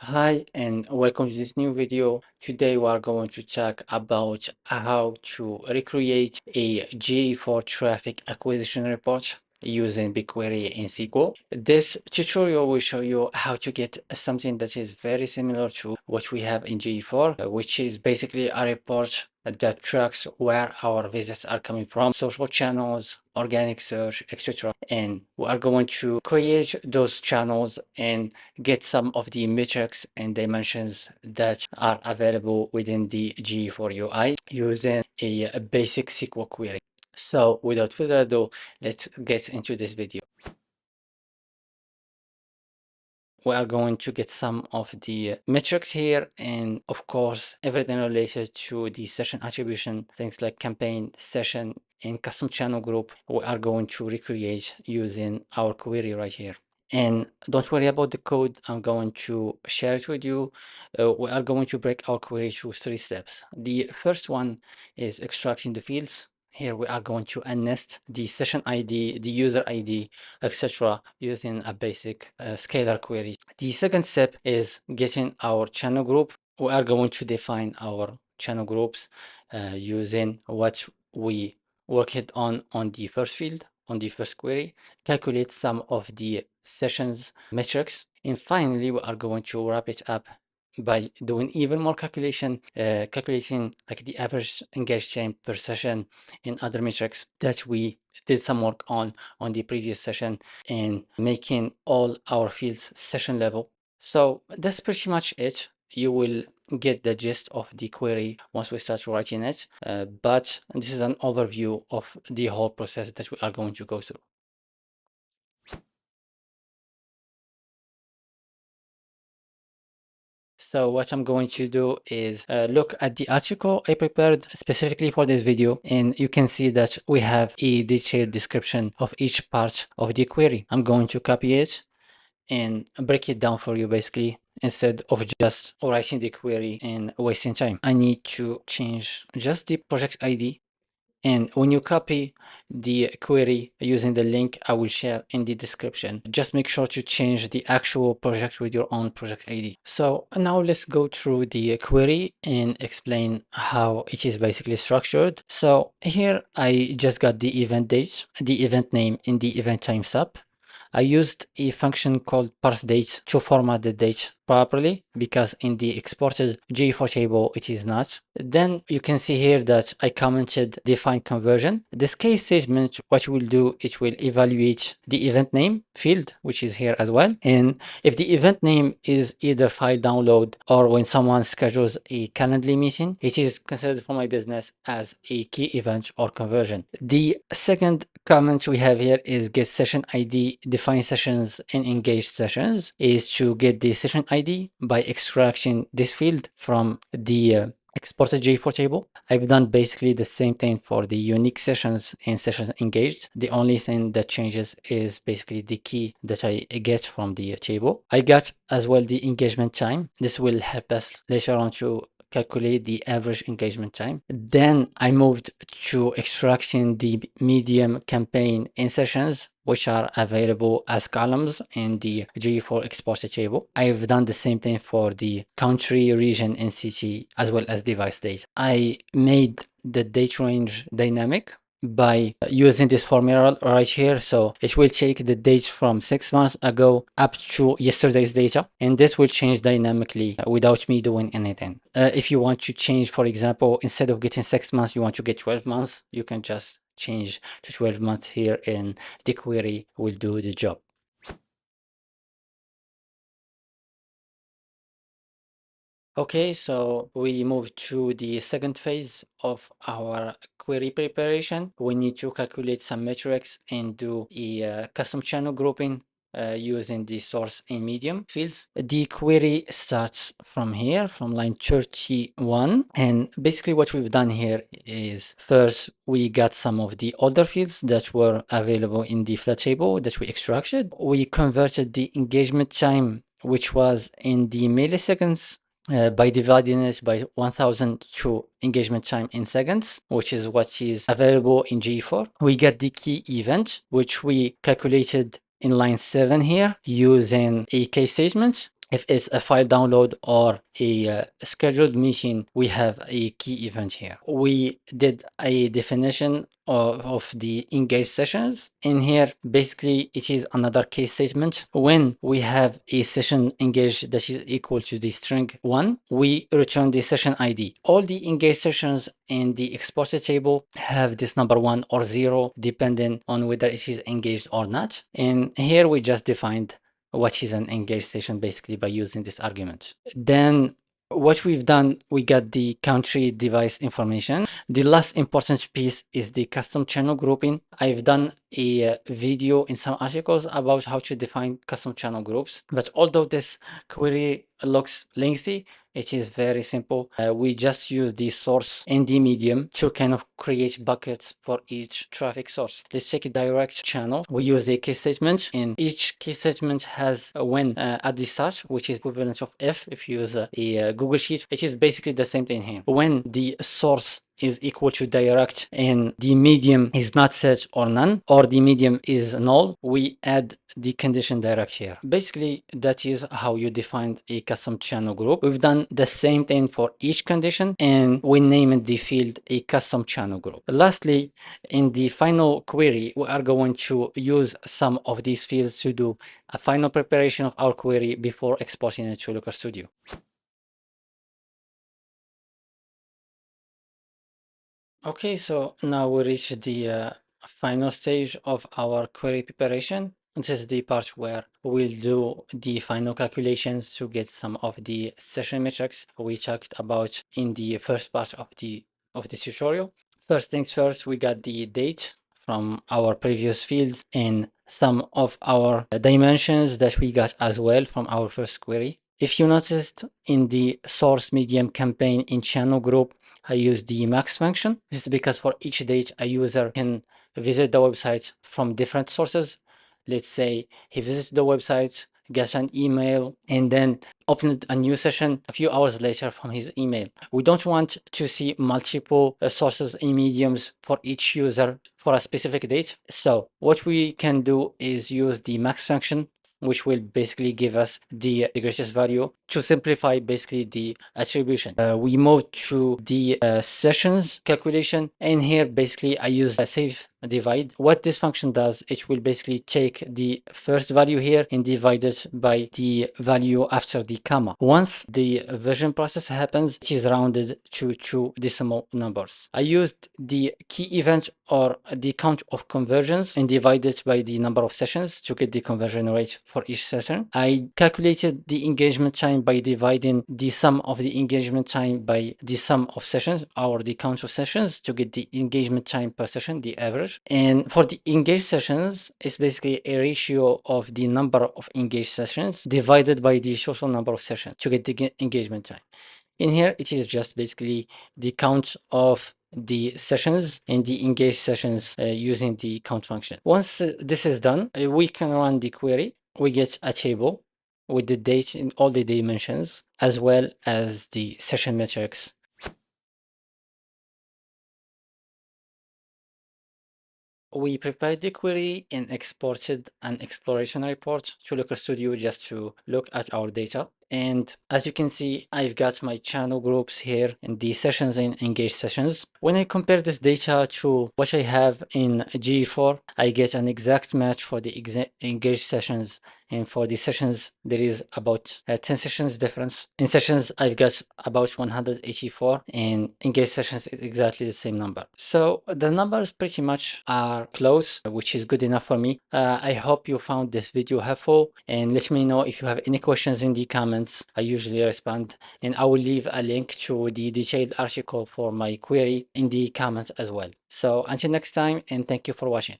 Hi and welcome to this new video. Today we are going to talk about how to recreate a GA4 traffic acquisition report using BigQuery and SQL. This tutorial will show you how to get something that is very similar to what we have in GA4, which is basically a report that tracks where our visits are coming from, social channels, organic search, etc. And we are going to create those channels and get some of the metrics and dimensions that are available within the GA4 UI using a basic SQL query. So without further ado, let's get into this video. We are going to get some of the metrics here, and of course, everything related to the session attribution, things like campaign, session, and custom channel group, we are going to recreate using our query right here. And don't worry about the code, I'm going to share it with you. We are going to break our query through 3 steps. The first one is extracting the fields. Here we are going to unnest the session ID, the user ID, etc. using a basic scalar query. The second step is getting our channel group. We are going to define our channel groups using what we worked on the first field, on the first query, calculate some of the sessions metrics, and finally we are going to wrap it up by doing even more calculating like the average engaged time per session and other metrics that we did some work on the previous session, and making all our fields session level. So that's pretty much it. You will get the gist of the query once we start writing it, but this is an overview of the whole process that we are going to go through. So what I'm going to do is look at the article I prepared specifically for this video, and you can see that we have a detailed description of each part of the query. I'm going to copy it and break it down for you basically, instead of just writing the query and wasting time. I need to change just the project ID. And when you copy the query using the link I will share in the description, just make sure to change the actual project with your own project ID. So now let's go through the query and explain how it is basically structured. So here I just got the event date, the event name, and the event time sub. I used a function called parseDate to format the date properly, because in the exported GA4 table it is not. Then you can see here that I commented define conversion. This case statement, what will do, it will evaluate the event name field, which is here as well. And if the event name is either file download or when someone schedules a Calendly meeting, it is considered for my business as a key event or conversion. The second comment we have here is get session ID, define sessions, and engage sessions, is to get the session ID by extracting this field from the exported GA4 table. I've done basically the same thing for the unique sessions and sessions engaged. The only thing that changes is basically the key that I get from the table. I got as well the engagement time. This will help us later on to calculate the average engagement time. Then I moved to extracting the medium, campaign, and sessions, which are available as columns in the GA4 exported table. I've done the same thing for the country, region, and city, as well as device date. I made the date range dynamic by using this formula right here. So it will take the date from 6 months ago up to yesterday's data, and this will change dynamically without me doing anything. If you want to change, for example, instead of getting 6 months, you want to get 12 months, you can just change to 12 months here, and the query will do the job. Okay, so we move to the second phase of our query preparation. We need to calculate some metrics and do a custom channel grouping using the source and medium fields. The query starts from here, from line 31. And basically what we've done here is, first, we got some of the older fields that were available in the flat table that we extracted. We converted the engagement time, which was in the milliseconds, by dividing it by 1000 to engagement time in seconds, which is what is available in GA4. We get the key event, which we calculated in line 7 here using a case statement. If it's a file download or a scheduled meeting, we have a key event here. We did a definition of the engaged sessions. In here, basically, it is another case statement. When we have a session engaged that is equal to the string 1, we return the session ID. All the engaged sessions in the exported table have this number 1 or 0, depending on whether it is engaged or not. And here we just defined what is an engaged session basically by using this argument. Then what we've done, we got the country device information. The last important piece is the custom channel grouping. I've done a video in some articles about how to define custom channel groups, but although this query looks lengthy, it is very simple. We just use the source and the medium to kind of create buckets for each traffic source. Let's take a direct channel. We use the case statement, and each case statement has a when at the start, which is equivalent of if you use a Google Sheet. It is basically the same thing here. When the source is equal to direct and the medium is not set or none, or the medium is null, we add the condition direct here. Basically, that is how you define a custom channel group. We've done the same thing for each condition, and we named the field a custom channel group. Lastly, in the final query, we are going to use some of these fields to do a final preparation of our query before exporting it to Looker Studio. Okay, so now we reach the final stage of our query preparation. This is the part where we'll do the final calculations to get some of the session metrics we talked about in the first part of the tutorial. First things first, we got the date from our previous fields and some of our dimensions that we got as well from our first query. If you noticed in the source medium campaign in channel group, I use the max function. This is because for each date, a user can visit the website from different sources. Let's say he visits the website, gets an email, and then opened a new session a few hours later from his email. We don't want to see multiple sources and mediums for each user for a specific date. So what we can do is use the max function, which will basically give us the greatest value to simplify basically the attribution. We move to the sessions calculation, and here basically I use a save divide. What this function does, it will basically take the first value here and divide it by the value after the comma. Once the version process happens, it is rounded to 2 decimal numbers. I used the key event or the count of conversions and divide it by the number of sessions to get the conversion rate for each session. I calculated the engagement time by dividing the sum of the engagement time by the sum of sessions or the count of sessions to get the engagement time per session, the average. And for the engaged sessions, it's basically a ratio of the number of engaged sessions divided by the total number of sessions to get the engagement time. In here, it is just basically the count of the sessions and the engaged sessions using the count function. Once this is done, we can run the query. We get a table with the date and all the dimensions, as well as the session metrics. We prepared the query and exported an exploration report to Looker Studio just to look at our data. And as you can see, I've got my channel groups here in the sessions and engaged sessions. When I compare this data to what I have in GA4, I get an exact match for the engaged sessions. And for the sessions, there is about 10 sessions difference. In sessions, I've got about 184, and engaged sessions is exactly the same number. So the numbers pretty much are close, which is good enough for me. I hope you found this video helpful, and let me know if you have any questions in the comments. I usually respond, and I will leave a link to the detailed article for my query in the comments as well. So until next time, and thank you for watching.